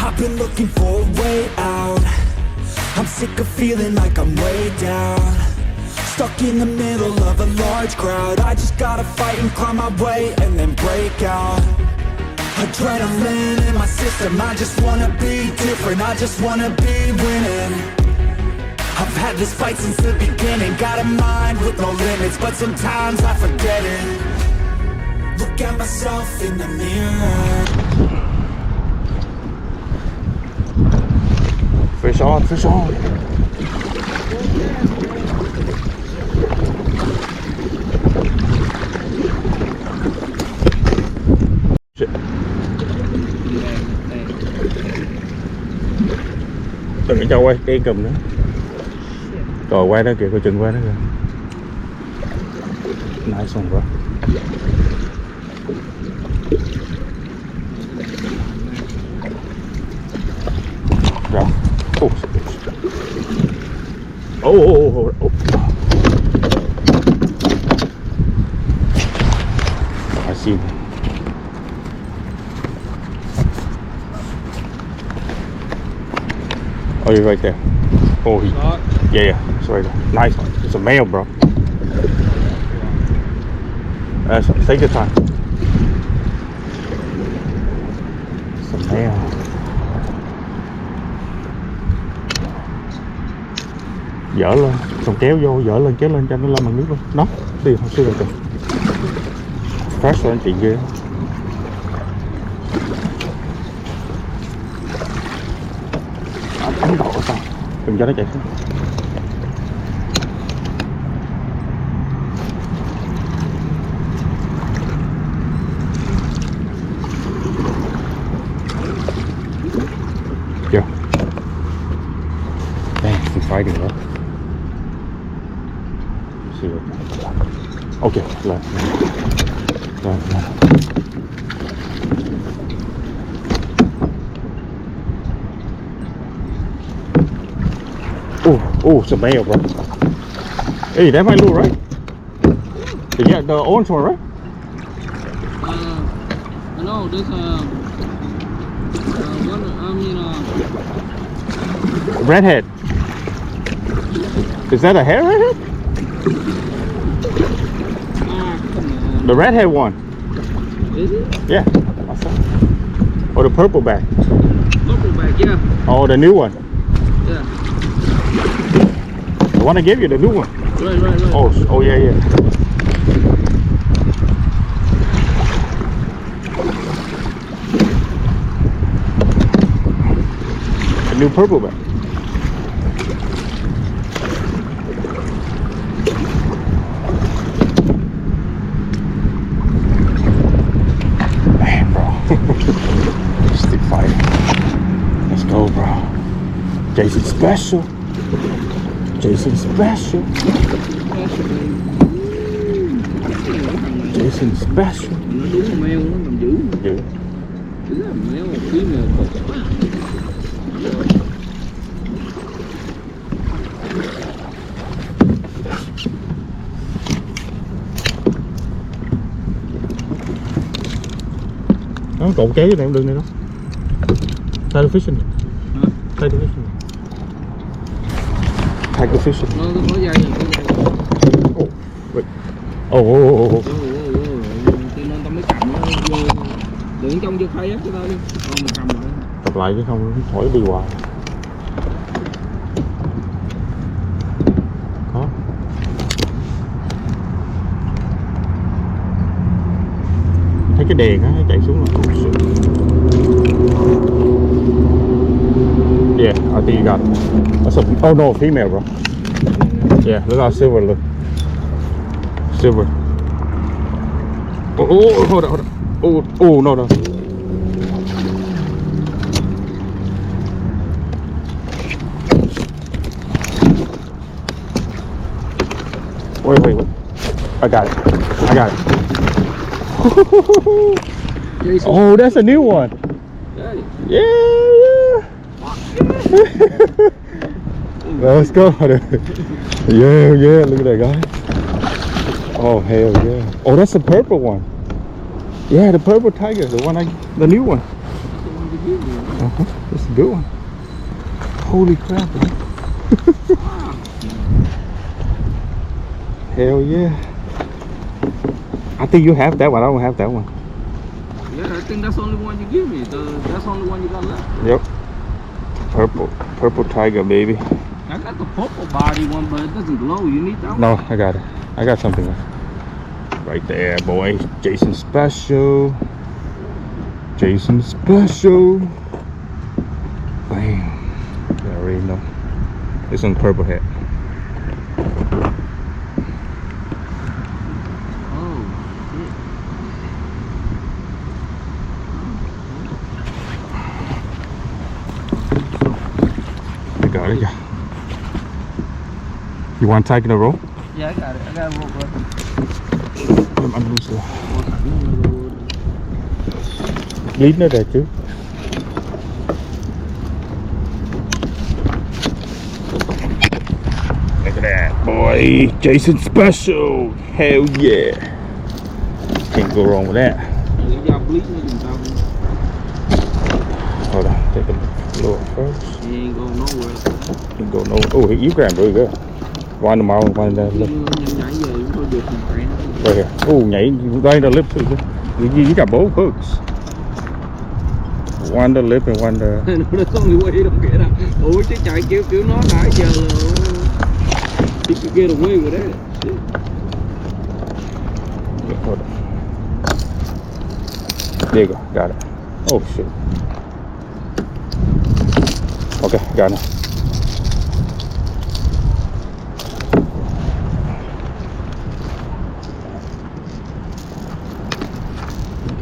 I've been looking for a way out. I'm sick of feeling like I'm way down, stuck in the middle of a large crowd. I just gotta fight and climb my way and then break out. Adrenaline in my system, I just wanna be different, I just wanna be winning. I've had this fight since the beginning, got a mind with no limits, but sometimes I forget it. Look at myself in the mirror. Fish on, fish on. Shit. Đừng cho quay cái cầm nữa. Rồi quay đó kìa, coi chừng quay đó kìa. Nice one, bro. Rồi. Oh. Oh. I see him. Oh, you're right there. Oh, yeah, it's right there. Nice one. It's a male, bro. Take your time. It's a male. Dở lên, xong kéo vô, dở lên, kéo lên cho nó lên bằng nước luôn. Nó, đi không xưa rồi kìa. Fresh rồi anh chị ghê. Ấn độ sao? Đừng cho nó chạy xuống. Chưa? Damn, he's fighting though. Okay, left. Oh, it's a male, bro. Hey, that might look right. Yeah, the orange one, right? No, this one. I mean, redhead. Is that a hair redhead? Come on. The redhead one. Is it? Yeah. Or the purple back. Purple back, yeah. Oh, the new one. Yeah. The one I gave you, the new one. Right. Oh yeah. The new purple back. Man, bro. Stick fighting. Let's go, bro. Jason special. Jason special. Jason special. Nó đúng là mèo, nó cầm dữ. Dữ. Dữ là mèo, phí mèo cực quá. Nó cột kéo này, em đừng này đó. Tiger fishing. Hả? Tiger fishing. Tiger fishing. Nó có dây. Oh, wait. Oh. Cho nên tao mới cầm nó vô. Đừng trong vô khay á cho tao đi. Còn mình cầm rồi. Tập lại chứ không thổi đi hoài. Có. Thấy cái đèn á, chạy xuống là. Yeah, I think you got it. That's a, oh no, female, bro. Yeah, look how silver look. Silver. Oh, hold on. Oh, no. Wait. I got it. Jason. Oh, that's a new one. Yeah. Let's go. Yeah, look at that guy. Oh, hell yeah. Oh, that's the purple one. Yeah, the purple tiger, the new one. you give me. That's a good one. Holy crap, bro. Hell yeah. I think you have that one. I don't have that one. Yeah, I think that's the only one you give me. That's the only one you got left. Yep. Purple tiger, baby. I got the purple body one, but it doesn't glow. You need that one? No, I got it. I got something right there, boy. Jason Special. Jason Special. Bam. You already know. It's on the purple hat. I got it, yeah. You want to tighten the rope? Yeah, I got it. I got a rope, bro. I'm loose. Leading it at you. Look at that, boy. Jason Special. Hell yeah. Can't go wrong with that. Y'all bleeding and talking. Hold on. Take a little first. He ain't going nowhere. You can go no. Oh, you grab really good. Wind them out, wind that lip. Right here. Oh, nhảy right the lip too. You got both hooks. One the lip and one the. That's the only way to get out. Ủa chứ chạy kiểu nó nãy giờ là you could get away with that. Shit. Yeah, hold on. There you go. Got it. Oh shit. Okay, got it.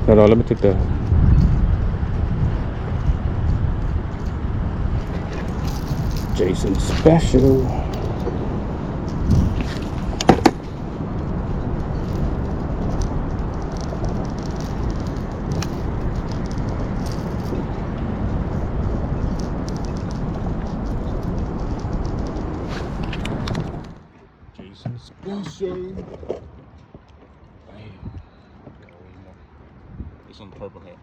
No, let me take the. Jason Special. Jason Special. Bam. It's on the purple hat.